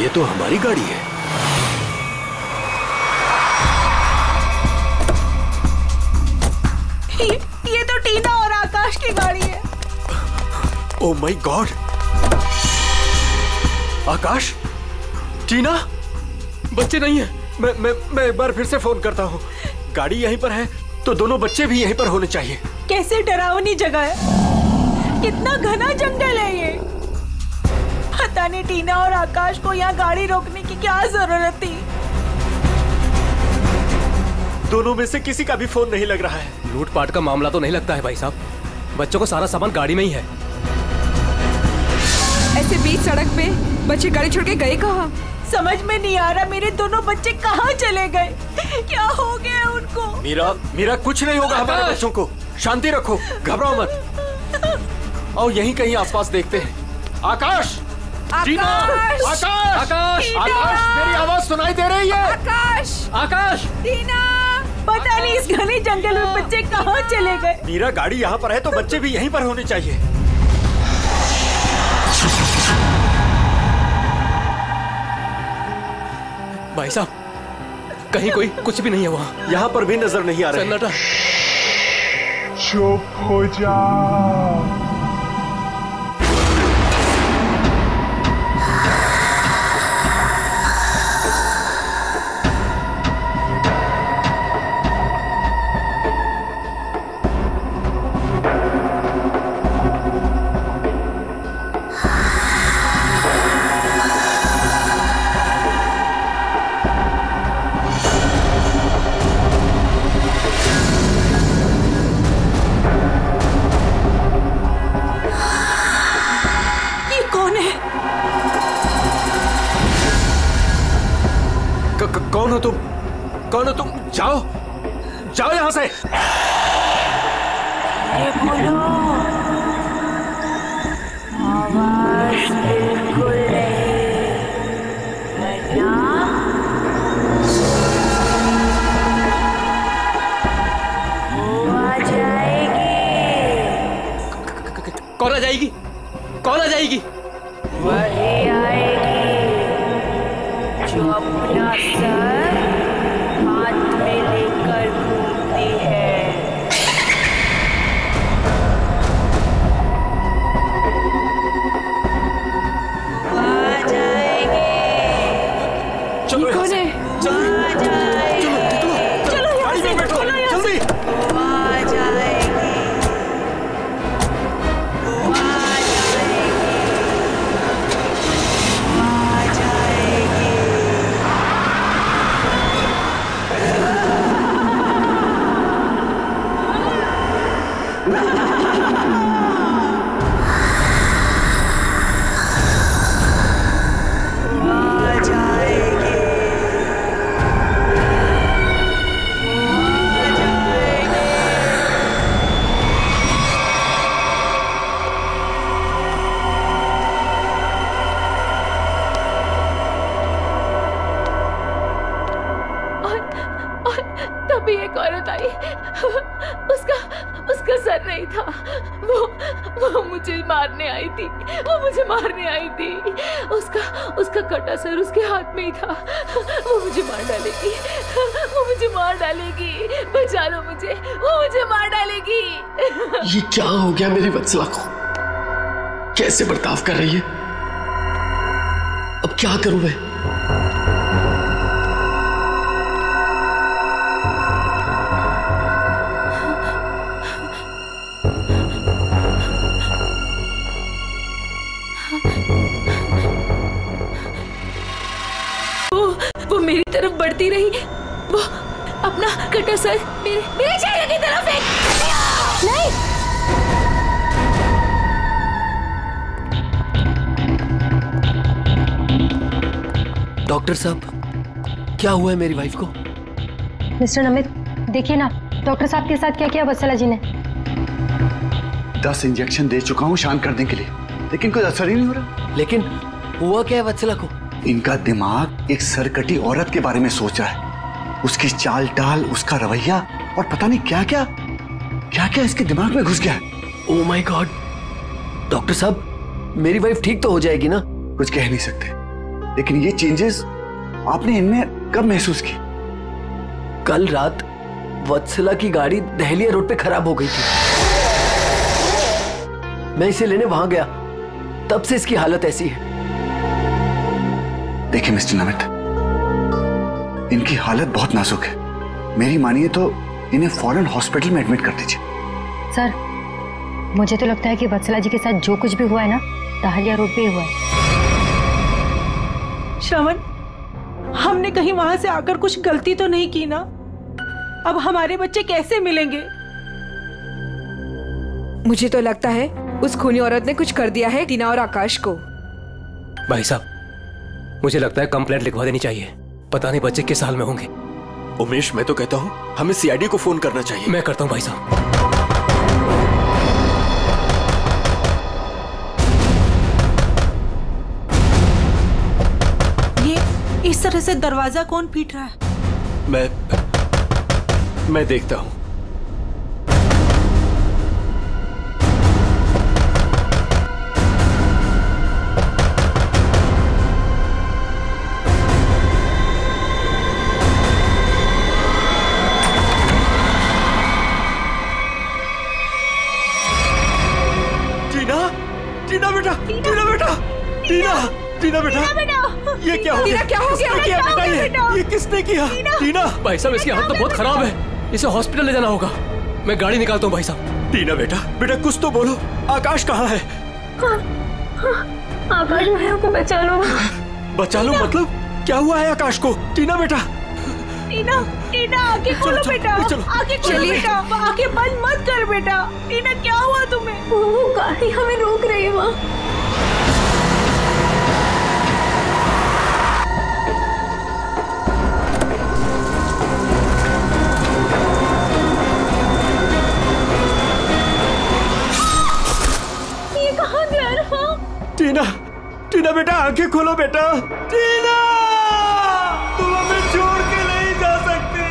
ये तो हमारी गाड़ी है। ये तो टीना और आकाश की गाड़ी है। Oh my God! आकाश, टीना, बच्चे नहीं है। मैं एक बार फिर से फोन करता हूँ। गाड़ी यहीं पर है तो दोनों बच्चे भी यहीं पर होने चाहिए। कैसे डरावनी जगह है, कितना घना जंगल है ये। पता नहीं टीना और आकाश को यहाँ गाड़ी रोकने की क्या जरूरत थी। दोनों में से किसी का भी फोन नहीं लग रहा है। लूटपाट का मामला तो नहीं लगता है भाई साहब। बच्चों को सारा सामान गाड़ी में ही है। ऐसे बीच सड़क पे बच्चे गाड़ी छोड़ के गए कहाँ? समझ में नहीं आ रहा मेरे दोनों बच्चे कहाँ चले गए। क्या हो गया उनको? मीरा कुछ नहीं होगा हमारे बच्चों को। शांति रखो, घबराओ मत। और यहीं कहीं आसपास देखते हैं। आकाश, टीना, आकाश, आकाश, आकाश, मेरी आवाज सुनाई दे रही है? आकाश, आकाश, टीना। पता नहीं इस घने जंगल में बच्चे कहाँ चले गए। मीरा, गाड़ी यहाँ पर है तो बच्चे भी यहीं पर होने चाहिए। भाई साहब, कहीं कोई कुछ भी नहीं है वहाँ। यहाँ पर भी नजर नहीं आ रहा। सन्नाटा। चुप हो जा। कौन हो तुम? जाओ जाओ यहाँ से। बोलो, आवाज बिल्कुल नहीं, वरना वो आ जाएगी। कौन आ जाएगी? कौन आ जाएगी? वही आएगी जो अपना सर हाथ में लेकर घूमती है। वो आ जाएगी। चलो कौन है? चलो यहाँ से, चलो यहाँ से। वो आ जाएगी, वो आ जाएगी, वो आ जाएगी। तभी एक औरत आई। उसका सर नहीं था। वो मुझे मारने आई थी। वो मुझे मारने आई थी। उसका कटा सर उसके हाथ में ही था। वो मुझे मार डालेगी। वो मुझे मार डालेगी। बचा लो मुझे। वो मुझे मार डालेगी। ये क्या हो गया मेरी वत्सला को? कैसे बर्ताव कर रही है? अब क्या करूं मैं? वो मेरी तरफ बढ़ती रही। वो अपना कटा सर मेरे चेहरे की तरफ फेंक। नहीं, डॉक्टर साहब, क्या हुआ है मेरी वाइफ को? मिस्टर नमित, देखिए ना डॉक्टर साहब के साथ क्या किया वत्सला जी ने। 10 इंजेक्शन दे चुका हूँ शांत करने के लिए, लेकिन कोई असर ही नहीं हो रहा। लेकिन हुआ क्या है वत्सला को? इनका दिमाग एक सरकटी औरत के बारे में सोच रहा है। उसकी चाल टाल, उसका रवैया और पता नहीं क्या क्या इसके दिमाग में घुस गया है। Oh my God! डॉक्टर साहब, मेरी वाइफ ठीक तो हो जाएगी ना? कुछ कह नहीं सकते, लेकिन ये चेंजेस आपने इनमें कब महसूस की? कल रात वत्सला की गाड़ी दहलिया रोड पे खराब हो गई थी। मैं इसे लेने वहां गया, तब से इसकी हालत ऐसी है। देखिए मिस्टर नमित, इनकी हालत बहुत नाजुक है। मेरी मानिए तो इन्हें फौरन हॉस्पिटल में एडमिट कर दीजिए। सर, मुझे तो लगता है कि वत्सला जी के साथ जो कुछ भी हुआ है ना, दहलिया रोड पे हुआ है। श्रवण, हमने कहीं वहां से आकर कुछ गलती तो नहीं की ना? अब हमारे बच्चे कैसे मिलेंगे? मुझे तो लगता है उस खूनी औरत ने कुछ कर दिया है टीना और आकाश को। भाई साहब, मुझे लगता है कंप्लेंट लिखवा देनी चाहिए। पता नहीं बच्चे किस हाल में होंगे। उमेश, मैं तो कहता हूँ हमें सीआईडी को फोन करना चाहिए। मैं करता हूँ भाई साहब। इस तरह से दरवाजा कौन पीट रहा है? मैं देखता हूं। टीना बेटा, टीना बेटा, टीना बेटा, ये क्या हो गया? क्या हो गया बेटा? ये किसने किया? टीना, भाई साहब इसकी हालत तो बहुत खराब है, इसे हॉस्पिटल ले जाना होगा। मैं गाड़ी निकालता हूँ भाई साहब। टीना बेटा कुछ तो बोलो। आकाश कहाँ है? आकाश भाइयों को बचा लो। बचा लो मतलब? क्या हुआ है आकाश को? टीना बेटा, टीना आंखें खोलो बेटा, आंखें खोलो बेटा, आंखें बंद मत कर बेटा। टीना क्या हुआ तुम्हें? वो गाड़ी हमें रोक रही है वहाँ। ये कहाँ जा रहा? टीना बेटा, आंखें खोलो बेटा। टीना, तुम हमें छोड़ के नहीं जा सकती।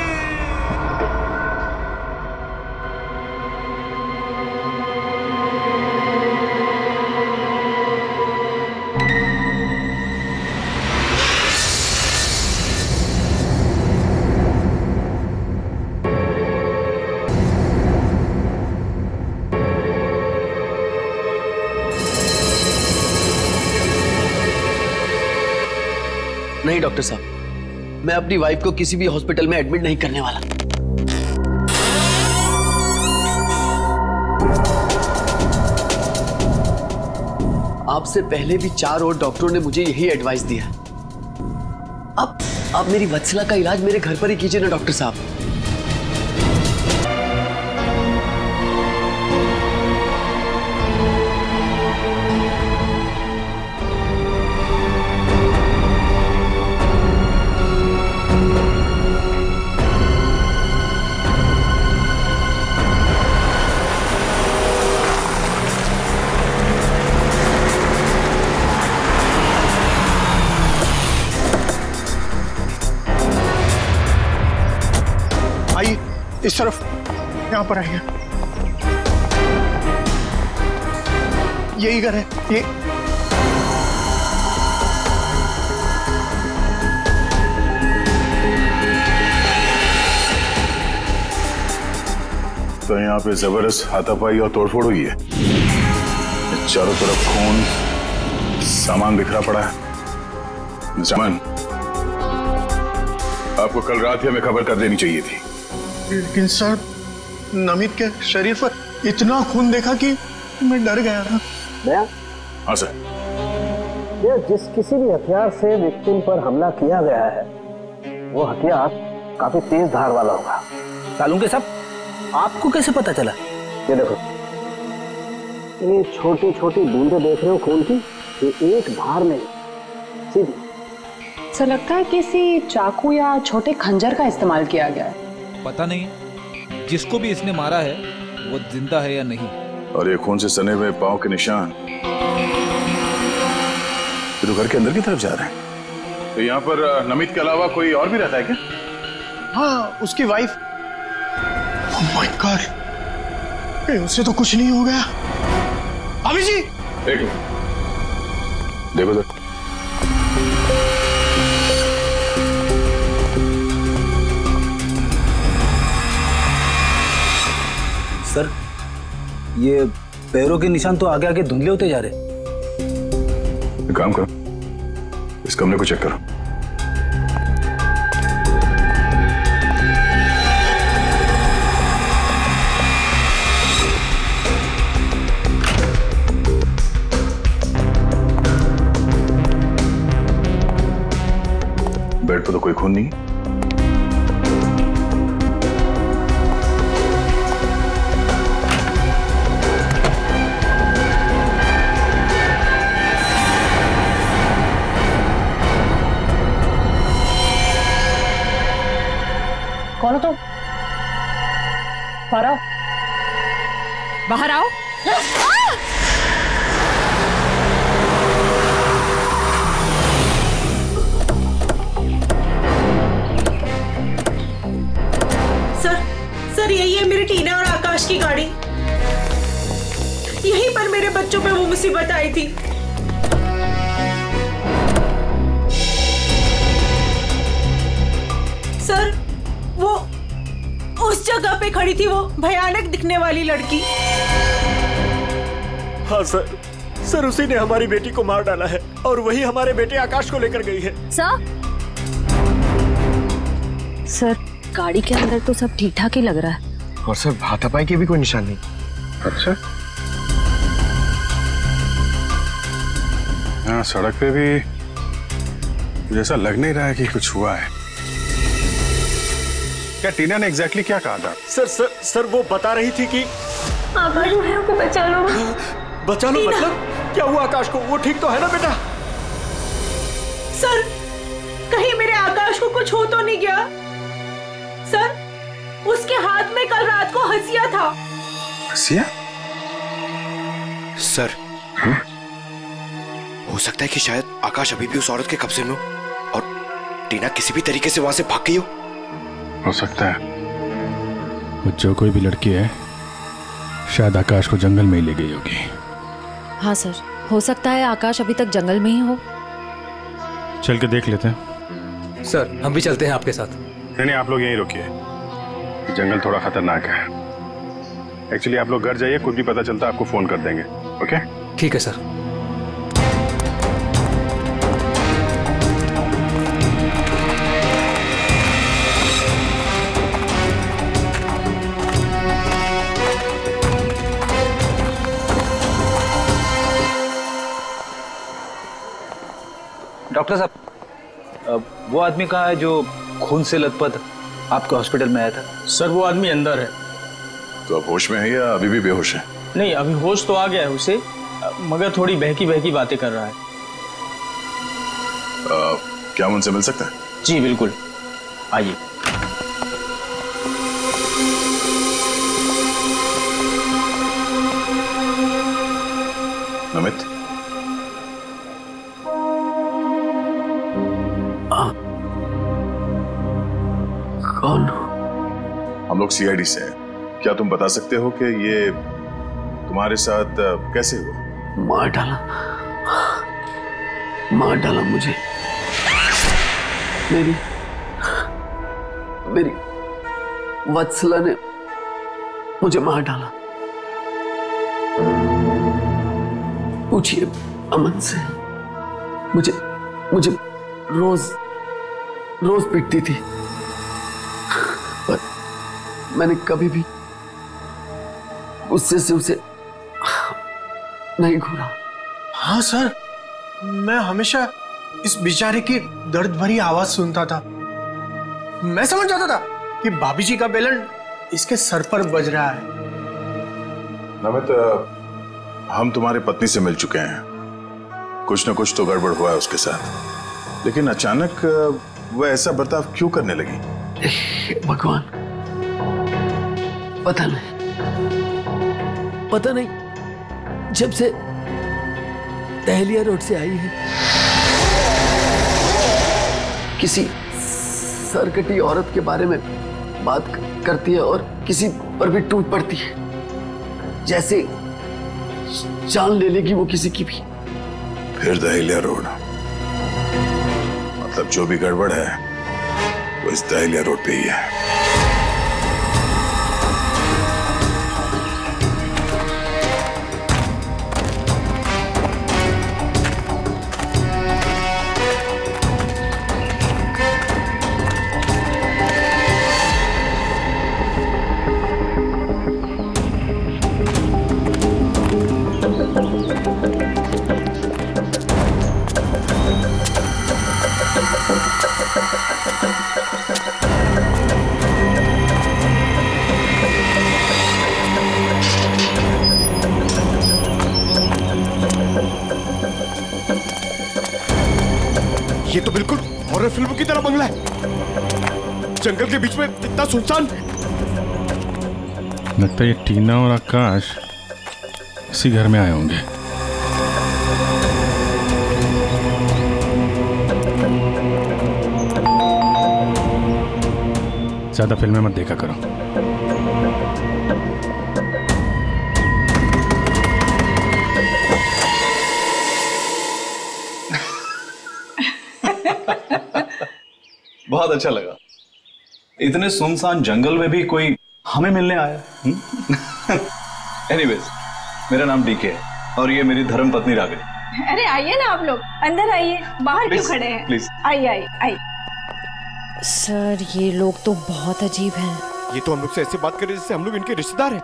नहीं डॉक्टर साहब, मैं अपनी वाइफ को किसी भी हॉस्पिटल में एडमिट नहीं करने वाला। आपसे पहले भी 4 और डॉक्टरों ने मुझे यही एडवाइस दिया है। अब आप मेरी वत्सला का इलाज मेरे घर पर ही कीजिए ना डॉक्टर साहब। इस तरफ, यहाँ पर आइए। यही घर है ये। तो यहाँ पे जबरदस्त हाथापाई और तोड़फोड़ हुई है। चारों तरफ खून, सामान बिखरा पड़ा है। सामान आपको कल रात ही हमें खबर कर देनी चाहिए थी। लेकिन सर, नमित के शरीर पर इतना खून देखा कि मैं डर गया था। हाँ सर। ये जिस किसी भी हथियार से विक्टिम पर हमला किया गया है, वो हथियार काफी तेज धार वाला होगा। सालूंके साहब, आपको कैसे पता चला? ये देखो, ये छोटी छोटी बूंदें देख रहे हो खून की, ये एक धार में सीधी। सर, लगता है किसी चाकू या छोटे खंजर का इस्तेमाल किया गया है। पता नहीं जिसको भी इसने मारा है वो जिंदा है या नहीं। और ये खून से सने हुए पांव के निशान तो घर के अंदर की तरफ जा रहे हैं। तो यहाँ पर नमित के अलावा कोई और भी रहता है क्या? हाँ, उसकी वाइफ। ओह माय गॉड, उससे तो कुछ नहीं हो गया। अभी जी देखो तो सर, ये पैरों के निशान तो आगे आगे धुंधले होते जा रहे। एक काम करो, इस कमरे को चेक करो। बेड पर तो कोई खून नहीं। कौन हो तुम? बाहर आओ। बाहर आओ। सर यही है मेरी टीना और आकाश की गाड़ी। यहीं पर मेरे बच्चों पे वो मुसीबत आई थी। सर वो उस जगह पे खड़ी थी वो भयानक दिखने वाली लड़की। हाँ सर उसी ने हमारी बेटी को मार डाला है और वही हमारे बेटे आकाश को लेकर गई है। सर गाड़ी के अंदर तो सब ठीक ठाक ही लग रहा है। और सर हाथापाई की भी कोई निशान नहीं। अच्छा, यहाँ सड़क पे भी जैसा लग नहीं रहा है कि कुछ हुआ है। क्या टीना ने एग्जैक्टली क्या कहा था? सर वो बता रही थी कि आकाश को बचा लो। बचा लो मतलब क्या हुआ आकाश को? वो ठीक तो है ना बेटा? सर कहीं मेरे आकाश को कुछ हो तो नहीं गया? सर उसके हाथ में कल रात को हंसिया था। हंसिया? सर हो सकता है कि शायद आकाश अभी भी उस औरत के कब्जे में हो और टीना किसी भी तरीके से वहां से भाग गई हो सकता है। वो जो कोई भी लड़की है शायद आकाश को जंगल में ही ले गई होगी। हाँ सर, हो सकता है आकाश अभी तक जंगल में ही हो। चल के देख लेते हैं। सर हम भी चलते हैं आपके साथ। नहीं, आप लोग यहीं रुकिए, जंगल थोड़ा खतरनाक है। एक्चुअली आप लोग घर जाइए, कुछ भी पता चलता आपको फोन कर देंगे। ओके? ठीक है सर। डॉक्टर साहब, वो आदमी कहाँ है जो खून से लथपथ आपके हॉस्पिटल में आया था? सर वो आदमी अंदर है। तो अब होश में है या अभी भी बेहोश है? नहीं, अभी होश तो आ गया है उसे, मगर थोड़ी बहकी बहकी बातें कर रहा है। क्या हम उनसे मिल सकते हैं? जी बिल्कुल, आइए। अमित, कौन? हम लोग सीआईडी से हैं। क्या तुम बता सकते हो कि ये तुम्हारे साथ कैसे हुआ? मार डाला मुझे। मेरी वत्सला ने मुझे मार डाला। पूछिए अमन से। मुझे रोज पीटती थी, पर मैंने कभी भी गुस्से से उसे नहीं घूरा। हाँ सर, मैं हमेशा इस बेचारे की दर्द भरी आवाज सुनता था। मैं समझ जाता था कि भाभी जी का बेलन इसके सर पर बज रहा है। नमित, हम तुम्हारी पत्नी से मिल चुके हैं। कुछ न कुछ तो गड़बड़ हुआ है उसके साथ, लेकिन अचानक वो ऐसा बर्ताव क्यों करने लगी? भगवान, पता नहीं जब से दहलिया रोड से आई है, किसी सरकटी औरत के बारे में बात करती है और किसी पर भी टूट पड़ती है, जैसे जान ले लेगी वो किसी की भी। फिर दहलिया रोड, मतलब जो भी गड़बड़ है वो इस दहलिया रोड पे ही है। ये तो बिल्कुल हॉरर फिल्म की तरह बंगला है, जंगल के बीच में इतना सुनसान। लगता है ये टीना और आकाश इसी घर में आए होंगे। ज्यादा फिल्में मत देखा करो। बहुत अच्छा लगा, इतने सुनसान जंगल में भी कोई हमें मिलने आया। एनीवेज, मेरा नाम डीके है और ये मेरी धर्म पत्नी रागिनी। अरे आइए ना आप लोग, अंदर आइए, बाहर क्यों खड़े हैं? प्लीज आइए आइए आइए। सर ये लोग तो बहुत अजीब हैं। ये तो हम लोग से ऐसे बात कर रहे जैसे हम लोग इनके रिश्तेदार हैं।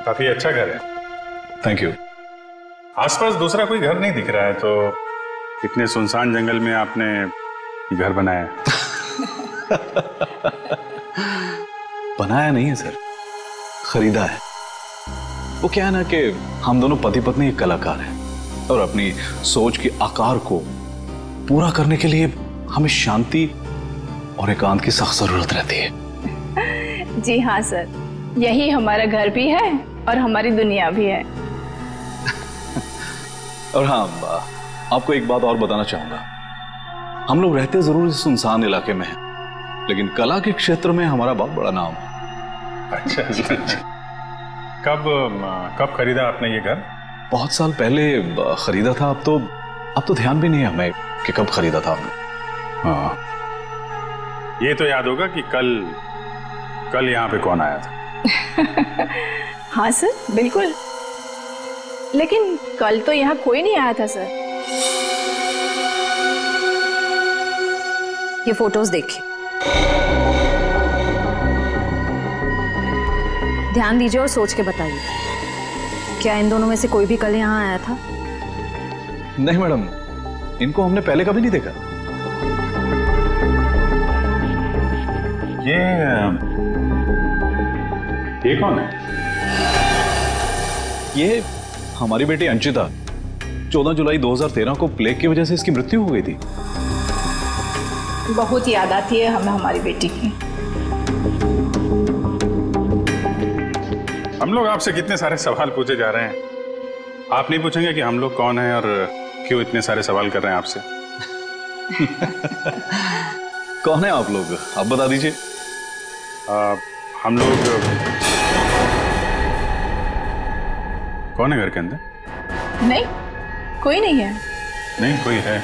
काफी अच्छा घर है। Thank you. आसपास दूसरा कोई घर नहीं दिख रहा है, तो इतने सुनसान जंगल में आपने घर बनाया? बनाया नहीं है सर, खरीदा है। वो क्या है ना कि हम दोनों पति पत्नी एक कलाकार हैं और अपनी सोच के आकार को पूरा करने के लिए हमें शांति और एकांत की सख्त जरूरत रहती है। जी हाँ सर, यही हमारा घर भी है और हमारी दुनिया भी है। और हाँ, आपको एक बात और बताना चाहूंगा। हम लोग रहते जरूर इस सुनसान इलाके में हैं, लेकिन कला के क्षेत्र में हमारा बहुत बड़ा नाम है। अच्छा। कब खरीदा आपने ये घर? बहुत साल पहले खरीदा था। अब तो ध्यान भी नहीं है हमें कि कब खरीदा था हमने। हाँ, ये तो याद होगा कि कल यहाँ पे कौन आया था? हाँ सर, बिल्कुल। लेकिन कल तो यहाँ कोई नहीं आया था सर। ये फोटोज देखिए, ध्यान दीजिए और सोच के बताइए, क्या इन दोनों में से कोई भी कल यहाँ आया था? नहीं मैडम, इनको हमने पहले कभी नहीं देखा। ये कौन है? ये हमारी बेटी अंशिता। 14 जुलाई 2013 को प्लेग की वजह से इसकी मृत्यु हो गई थी। बहुत याद आती है हमें हमारी बेटी की। हम लोग आपसे कितने सारे सवाल पूछे जा रहे हैं, आप नहीं पूछेंगे कि हम लोग कौन हैं और क्यों इतने सारे सवाल कर रहे हैं आपसे? कौन है आप लोग, आप बता दीजिए। हम लोग कौन है घर के अंदर? नहीं, कोई नहीं है। नहीं, कोई है।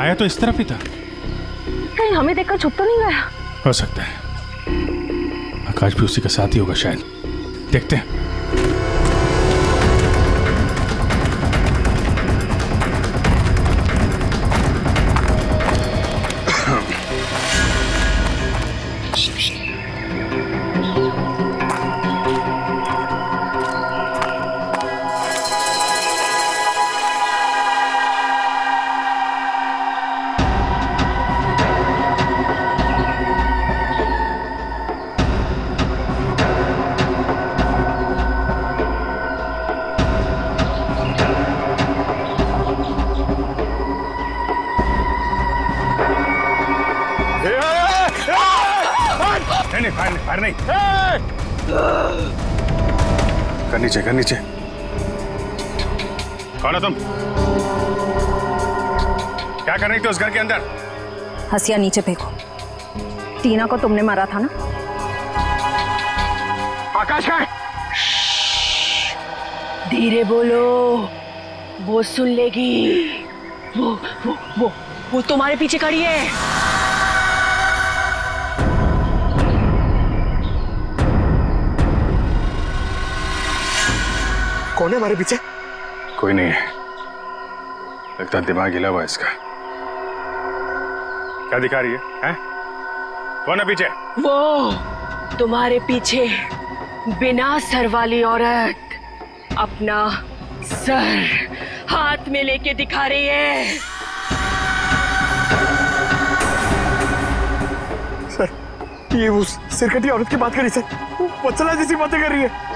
आया तो इस तरफ ही था। कहीं हमें देखकर छुप तो नहीं गया? हो सकता है आकाश भी उसी का साथ ही होगा शायद। देखते हैं। फायर नहीं। कर नीचे, कर नीचे। कौन है तुम? क्या कर रही थी उस घर के अंदर? हसिया नीचे फेंको। टीना को तुमने मारा था ना? आकाश का है। धीरे बोलो, वो सुन लेगी। वो तुम्हारे पीछे खड़ी है। कौन है हमारे पीछे? कोई नहीं है, लगता है दिमाग हिला हुआ इसका। क्या दिखा रही है? कौन है पीछे? वो तुम्हारे पीछे बिना सर वाली औरत अपना सर हाथ में लेके दिखा रही है। सर, ये उस सिरकटी औरत की बात कर रही सर, वत्सला जैसी बातें कर रही है।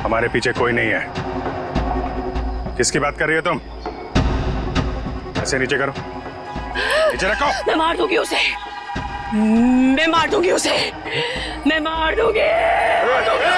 हमारे पीछे कोई नहीं है। किसकी बात कर रही हो तुम? ऐसे नीचे करो, नीचे रखो। मैं मार दूंगी उसे, मैं मार दूंगी उसे, मैं मार दूंगी, मार दूंगी।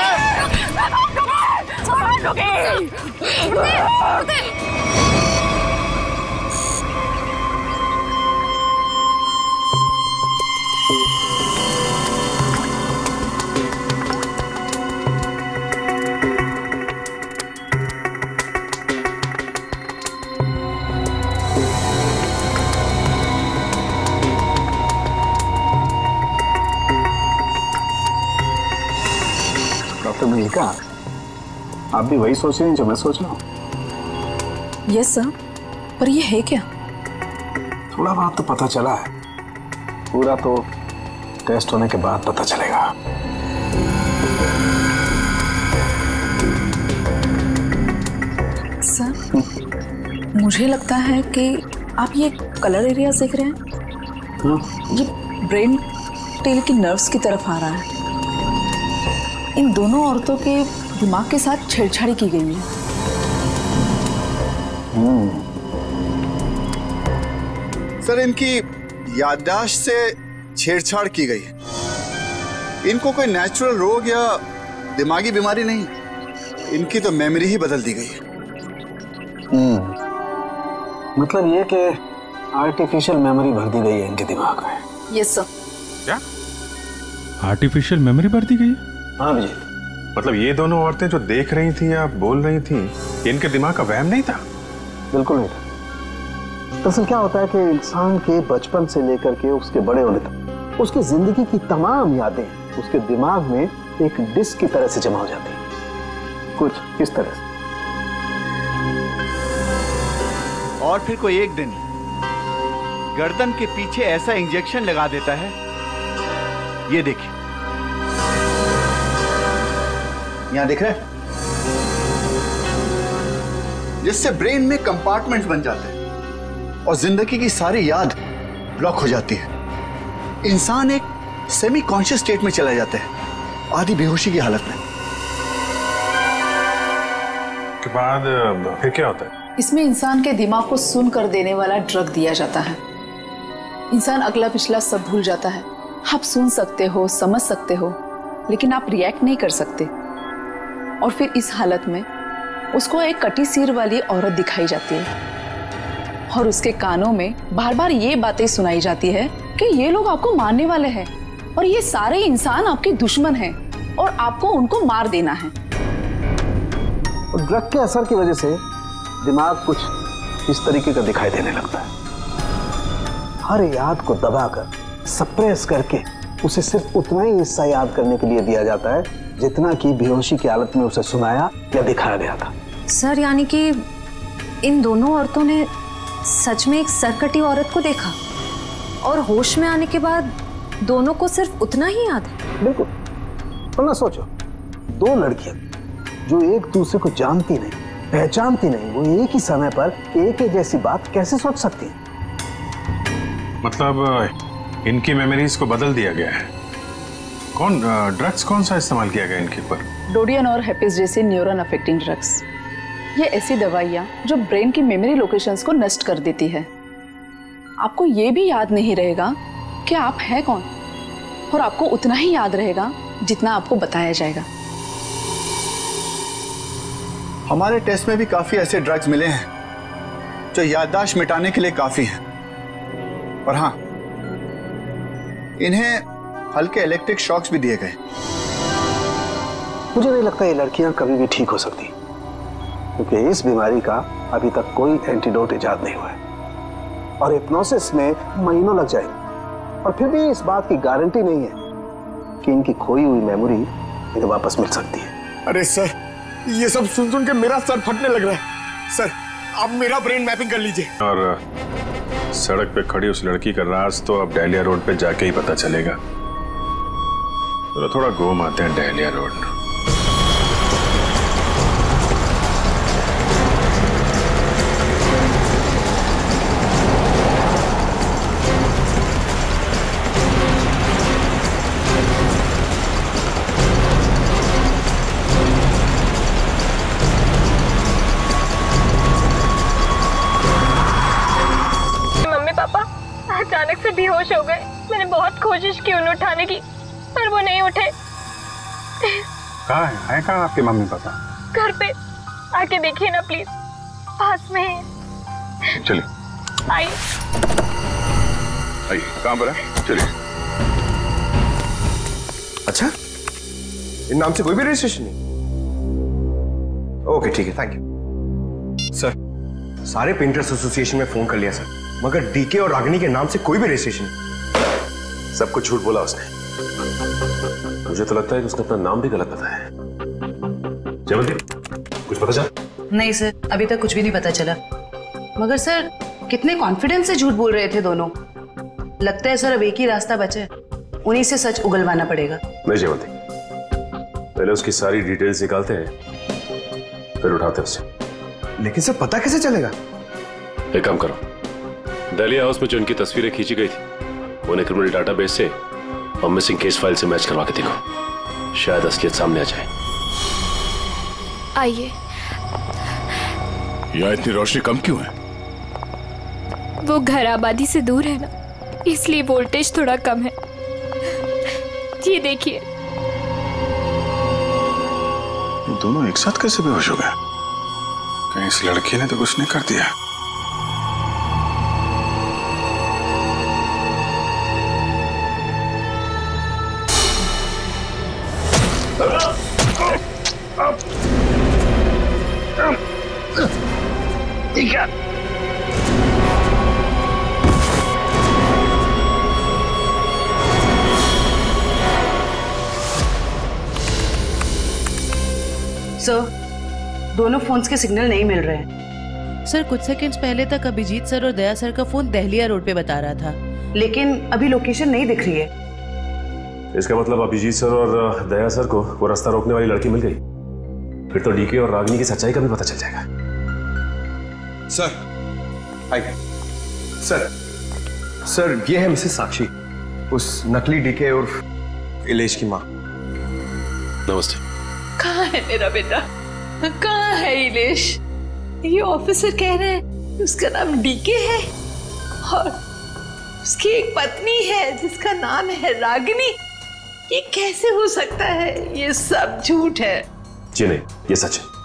डॉक्टर मल्लिका, आप भी वही सोच रही हैं जो मैं सोच रहा हूँ? यस सर, पर ये है क्या? थोड़ा बहुत तो पता चला है, पूरा तो टेस्ट होने के बाद पता चलेगा। सर, मुझे लगता है कि आप ये कलर एरिया देख रहे हैं, ये ब्रेन टेल की नर्व्स की तरफ आ रहा है। इन दोनों औरतों के दिमाग के साथ छेड़छाड़ी की गई है। सर, इनकी याददाश्त से छेड़छाड़ की गई है। इनको कोई नेचुरल रोग या दिमागी बीमारी नहीं, इनकी तो मेमोरी ही बदल दी गई है। मतलब ये कि आर्टिफिशियल मेमोरी भर दी गई है इनके दिमाग में। Yes sir. क्या आर्टिफिशियल मेमोरी भर दी गई? हाँ जी। मतलब ये दोनों औरतें जो देख रही थी या बोल रही थी, इनके दिमाग का वहम नहीं था? बिल्कुल नहीं था। दरअसल क्या होता है कि इंसान के बचपन से लेकर के उसके बड़े होने तक उसकी जिंदगी की तमाम यादें उसके दिमाग में एक डिस्क की तरह से जमा हो जाती हैं, कुछ इस तरह से। और फिर कोई एक दिन गर्दन के पीछे ऐसा इंजेक्शन लगा देता है, ये देखिए, यहां दिख रहा है, जिससे ब्रेन में कंपार्टमेंट बन जाते हैं और जिंदगी की सारी याद ब्लॉक हो जाती है। इंसान एक सेमी कॉन्शियस स्टेट में चला जाता है, आधी बेहोशी की हालत में। के बाद फिर क्या होता है? इसमें इंसान के दिमाग को सुन कर देने वाला ड्रग दिया जाता है। इंसान अगला पिछला सब भूल जाता है। आप सुन सकते हो, समझ सकते हो, लेकिन आप रिएक्ट नहीं कर सकते। और फिर इस हालत में उसको एक कटी सिर वाली औरत दिखाई जाती है और उसके कानों में बार बार ये बातें सुनाई जाती है कि ये लोग आपको मारने वाले हैं और ये सारे इंसान आपके दुश्मन हैं और आपको उनको मार देना है। और ड्रग के असर की वजह से दिमाग कुछ इस तरीके का दिखाई देने लगता है। हर याद को दबाकर, सप्रेस करके उसे सिर्फ उतना ही हिस्सा याद करने के लिए दिया जाता है जितना कि बेहोशी की हालत में उसे सुनाया या दिखाया गया था। सर, यानी कि इन दोनों औरतों ने सच में एक सरकटी औरत को देखा और होश में आने के बाद दोनों को सिर्फ उतना ही याद है? बिल्कुल। वरना सोचो, दो लड़कियां जो एक दूसरे को जानती नहीं, पहचानती नहीं, वो एक ही समय पर एक ही जैसी बात कैसे सोच सकती हैं? मतलब इनकी मेमोरीज को बदल दिया गया है। ड्रग्स कौन सा इस्तेमाल किया गया इनके ऊपर? डोडियन और हेपिस जैसे न्यूरॉन अफेक्टिंग ड्रग्स। ये ऐसी दवाइयाँ जो ब्रेन की मेमोरी लोकेशंस को नष्ट कर देती है। आपको ये भी याद नहीं रहेगा कि आप हैं कौन, और आपको उतना ही याद रहेगा जितना आपको बताया जाएगा। हमारे टेस्ट में भी काफी ऐसे ड्रग्स मिले हैं जो याददाश्त मिटाने के लिए काफी हैं। और हाँ, इन्हें हल्के इलेक्ट्रिक शॉक्स भी दिए गए। मुझे नहीं लगता ये लड़कियां कभी भी ठीक हो सकती, क्योंकि इस बीमारी का अभी तक कोई एंटीडोट इजाद नहीं हुआ है और हिप्नोसिस में महीनों लग जाएंगे। और फिर भी इस बात की गारंटी नहीं है कि इनकी खोई हुई मेमोरी इन्हें वापस मिल सकती है। अरे सर, ये सब सुन सुन के मेरा सर फटने लग रहा है। सर आप मेरा ब्रेन मैपिंग कर लीजिए। और सड़क पे खड़ी उस लड़की का राज तो अब डहलिया रोड पे जाके ही पता चलेगा। तो थोड़ा घूम आते हैं डहलिया रोड। अचानक से बेहोश हो गए। मैंने बहुत कोशिश की उन्हें उठाने की, पर वो नहीं उठे। कहाँ है कहाँ आपके मम्मी पापा? घर पे आके देखिए ना प्लीज, पास में है। चलिए आइए आइए, कहाँ पर है? चलिए। अच्छा, इन नाम से कोई भी रजिस्ट्रेशन नहीं? ओके ठीक है, थैंक यू सर। सारे पेंटर्स एसोसिएशन में फोन कर लिया सर, मगर डीके और रागिनी के नाम से कोई भी रजिस्ट्रेशन नहीं। सब कुछ झूठ बोला उसने। मुझे तो लगता है कि उसने अपना नाम भी गलत बताया है। जयवंती, कुछ पता चला? नहीं सर, अभी तक कुछ भी नहीं पता चला। मगर सर कितने कॉन्फिडेंस से झूठ बोल रहे थे दोनों। लगता है सर अब एक ही रास्ता बचा है, उन्हीं से सच उगलवाना पड़ेगा। नहीं जयवंती, पहले उसकी सारी डिटेल्स निकालते हैं, फिर उठाते हैं उसे। लेकिन सर पता कैसे चलेगा? एक काम करो, दहलिया हाउस में जो इनकी तस्वीरें खींची गई थी उन्हें क्रिमिनल डाटाबेस से और मिसिंग केस फाइल से मैच करवा के देखो, शायद असलियत सामने आ जाए। आइए। यहाँ इतनी रोशनी कम क्यों है? वो घर आबादी से दूर है ना, इसलिए वोल्टेज थोड़ा कम है। ये देखिए। दोनों एक साथ कैसे बेहोश हो गए? कहीं इस लड़की ने तो कुछ नहीं कर दिया? ठीक है। सर, दोनों फोन्स के सिग्नल नहीं मिल रहे हैं। सर कुछ सेकंड्स पहले तक अभिजीत सर और दया सर का फोन दहलिया रोड पे बता रहा था, लेकिन अभी लोकेशन नहीं दिख रही है। इसका मतलब अभिजीत सर और दया सर को वो रास्ता रोकने वाली लड़की मिल गई। फिर तो डीके और रागिनी की सच्चाई का भी पता चल जाएगा। सर आइए। सर ये है मिसेस साक्षी, उस नकली डीके और इलेश की माँ। नमस्ते। कहाँ है मेरा बेटा? कहाँ है इलेश? ये ऑफिसर कह रहे हैं उसका नाम डीके है और उसकी एक पत्नी है जिसका नाम है रागिनी। ये कैसे हो सकता है? ये सब झूठ है। जी नहीं, ये सच है।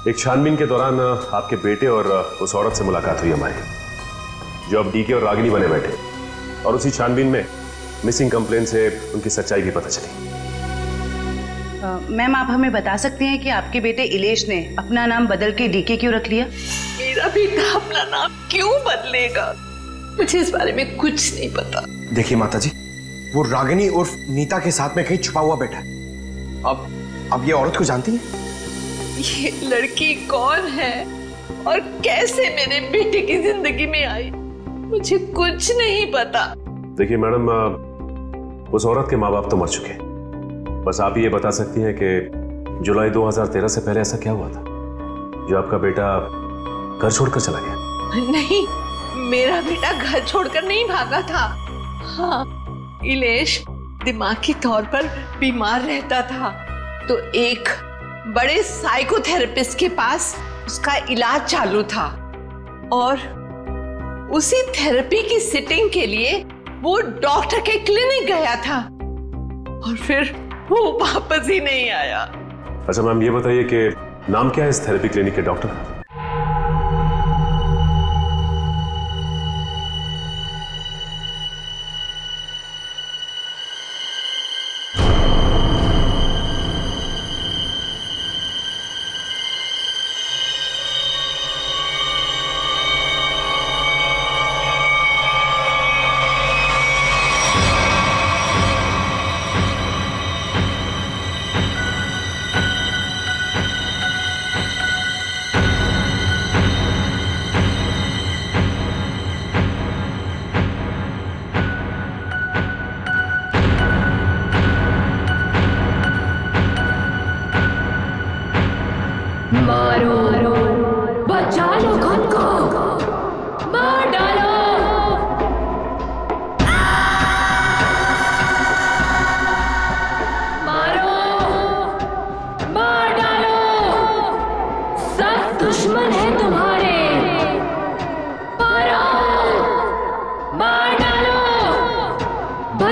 एक छानबीन के दौरान आपके बेटे और उस औरत से मुलाकात हुई हमारी, जो अब डीके और रागिनी बने बैठे, और उसी छानबीन में मिसिंग कंप्लेन से उनकी सच्चाई भी पता चली। मैम आप हमें बता सकती हैं कि आपके बेटे इलेश ने अपना नाम बदल के डीके क्यों रख लिया? मेरा बेटा अपना नाम क्यों बदलेगा? मुझे इस बारे में कुछ नहीं पता। देखिए माताजी, वो रागिनी और नीता के साथ में कहीं छुपा हुआ बैठा है। अब ये औरत को जानती है? ये लड़की कौन है और कैसे मेरे बेटे की जिंदगी में आई, मुझे कुछ नहीं पता। देखिए मैडम, उस औरत के माँ बाप तो मर चुके हैं। बस आप ये बता सकती हैं कि जुलाई 2013 से पहले ऐसा क्या हुआ था जो आपका बेटा घर छोड़कर चला गया? नहीं, मेरा बेटा घर छोड़कर नहीं भागा था। हाँ, इलेश दिमागी तौर पर बीमार रहता था, तो एक बड़े साइकोथेरेपिस्ट के पास उसका इलाज चालू था और उसी थेरेपी की सिटिंग के लिए वो डॉक्टर के क्लिनिक गया था और फिर वो वापस ही नहीं आया। अच्छा मैम, ये बताइए कि नाम क्या है इस थेरेपी क्लिनिक के डॉक्टर का?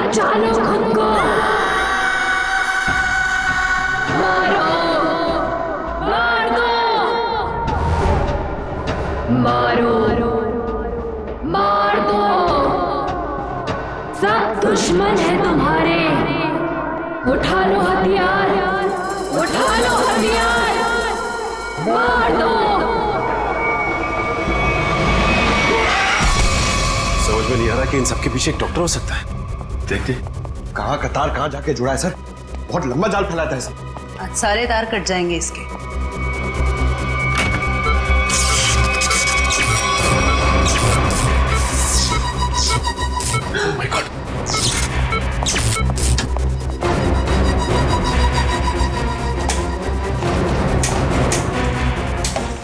बचा लो खुद को। मारो, मार दो, मारो, मार दो। सब दुश्मन है तुम्हारे। उठा लो हथियार, उठा लो हथियार, मार दो। समझ में नहीं आ रहा कि इन सबके पीछे एक डॉक्टर हो सकता है। देखते कहाँ का तार कहाँ जाके जुड़ा है सर। बहुत लंबा जाल फैलाता है सर। आज सारे तार कट जाएंगे इसके। Oh my God!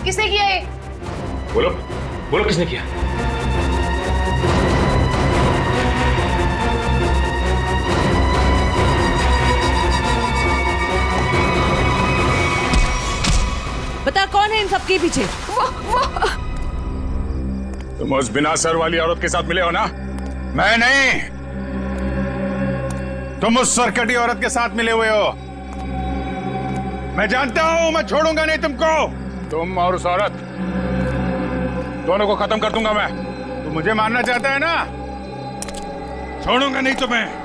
किसने किया ये? बोलो, बोलो किसने किया? बता कौन है इन सबके पीछे? तुम उस बिना सर वाली औरत के साथ मिले हो ना? मैं नहीं, तुम उस सरकटी औरत के साथ मिले हुए हो। मैं जानता हूं, मैं छोड़ूंगा नहीं तुमको। तुम और उस औरत दोनों को खत्म कर दूंगा मैं। तू मुझे मारना चाहता है ना? छोड़ूंगा नहीं तुम्हें।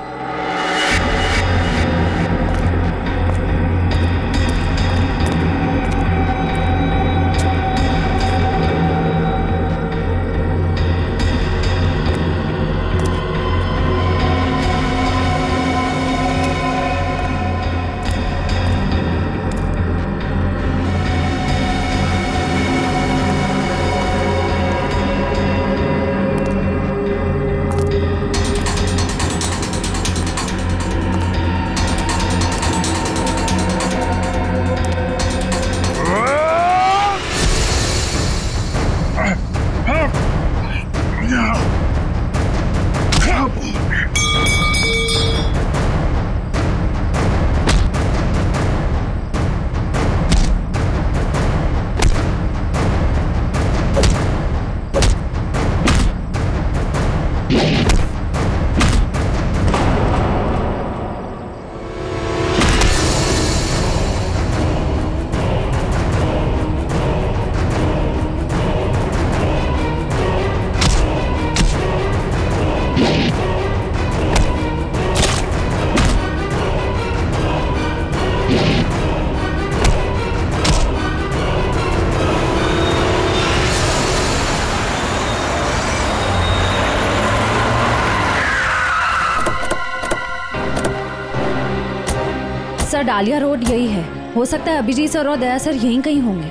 सर डालिया रोड यही है। हो सकता है अभिजीत सर और दया सर यहीं कहीं होंगे।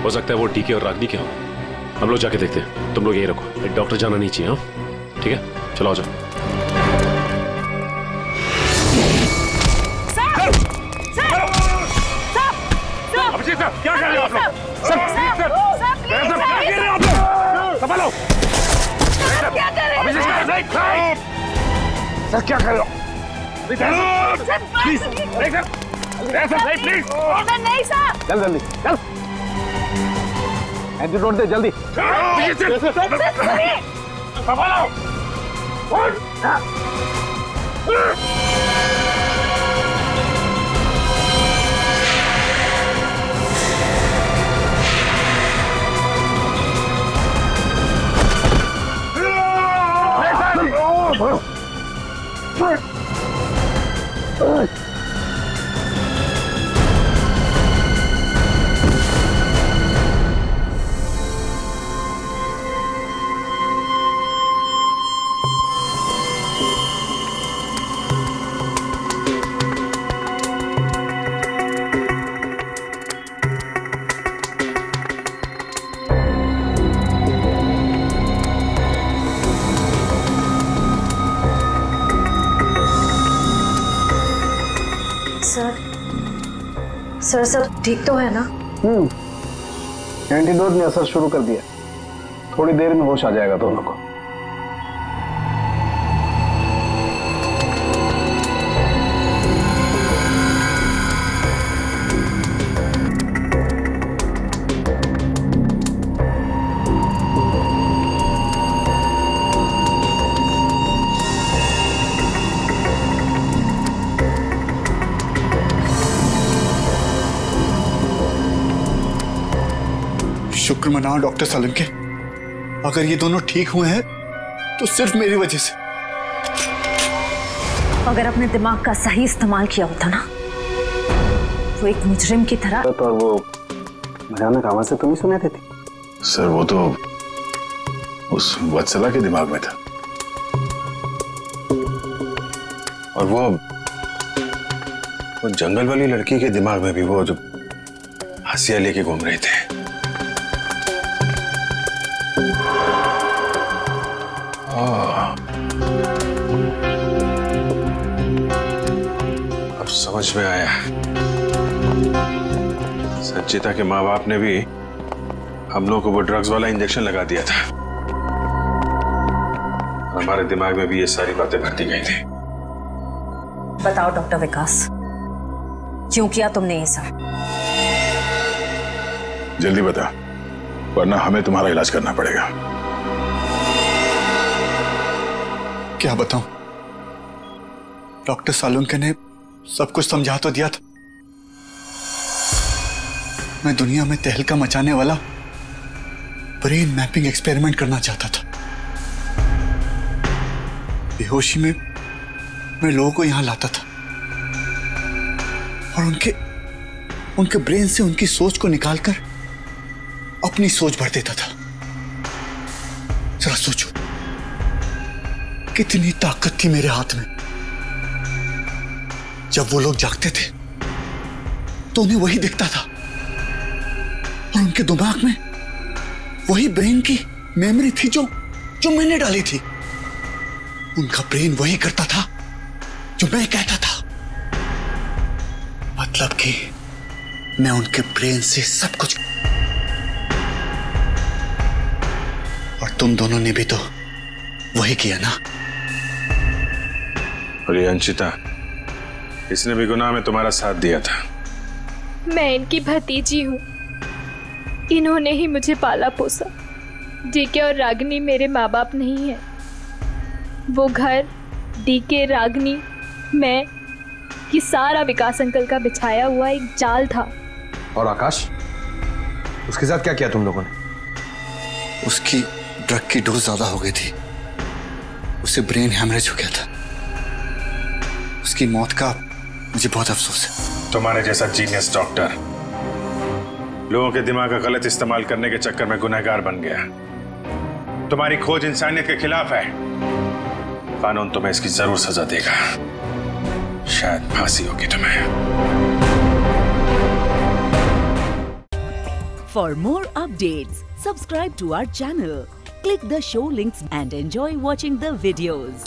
हो सकता है वो डीके और रागनी के हों। हम लोग जाके देखते हैं। तुम लोग यहीं रखो, एक डॉक्टर जाना नहीं चाहिए। हाँ ठीक है, चलो आ जाओ। अभिजीत सर, क्या कर रहे हो आप लोग? सर, क्या कर रहे हो आप लोग? संभालो। क्या कर रहे हो? अभिजीत सर, क्या कर रहे हो? प्लीज, नहीं सर। चल जल्दी, चल। एंटीडोट दे जल्दी। संभालो। सर सब ठीक तो है ना? एंटीडोट ने असर शुरू कर दिया। थोड़ी देर में होश आ जाएगा दोनों को। शुक्र मनाओ डॉक्टर सालिम के, अगर ये दोनों ठीक हुए हैं तो सिर्फ मेरी वजह से। अगर अपने दिमाग का सही इस्तेमाल किया होता ना, वो एक मुजरिम की तरह। तो वो भयानक आवाज से तुम ही सुने देती। सर वो तो उस वत्सला के दिमाग में था, और वो जंगल वाली लड़की के दिमाग में भी, वो जो हंसिया लेके घूम रहे थे। अब समझ में आया, संचिता के माँ बाप ने भी हम लोगों को वो ड्रग्स वाला इंजेक्शन लगा दिया था। हमारे दिमाग में भी ये सारी बातें भरती गई थी। बताओ डॉक्टर विकास, क्यों किया तुमने ये सब? जल्दी बता, वरना हमें तुम्हारा इलाज करना पड़ेगा। क्या बताऊं, डॉक्टर सालुंके ने सब कुछ समझा तो दिया था। मैं दुनिया में तहलका मचाने वाला ब्रेन मैपिंग एक्सपेरिमेंट करना चाहता था। बेहोशी में मैं लोगों को यहां लाता था और उनके ब्रेन से उनकी सोच को निकालकर अपनी सोच भर देता था। जरा सोचो, कितनी ताकत थी मेरे हाथ में। जब वो लोग जागते थे तो उन्हें वही दिखता था, और उनके दिमाग में वही ब्रेन की मेमोरी थी जो मैंने डाली थी। उनका ब्रेन वही करता था जो मैं कहता था। मतलब कि मैं उनके ब्रेन से सब कुछ। और तुम दोनों ने भी तो वही किया ना। और ये अंशिता, इसने भी गुनाह में तुम्हारा साथ दिया था। मैं इनकी भतीजी हूँ, इन्होंने ही मुझे पाला पोसा। डीके और रागिनी मेरे माँ बाप नहीं है। वो घर, डीके, रागिनी, मैं, ये सारा विकास अंकल का बिछाया हुआ एक जाल था। और आकाश, उसके साथ क्या किया तुम लोगों ने? उसकी ड्रग की डोज ज्यादा हो गई थी, उसे ब्रेन हैमरेज हो गया था। उसकी मौत का मुझे बहुत अफसोस है। तुम्हारे जैसा जीनियस डॉक्टर लोगों के दिमाग का गलत इस्तेमाल करने के चक्कर में गुनहगार बन गया। तुम्हारी खोज इंसानियत के खिलाफ है। कानून तुम्हें इसकी जरूर सजा देगा, शायद फांसी होगी तुम्हें। For more updates, subscribe to our channel, click the show links and enjoy watching the videos.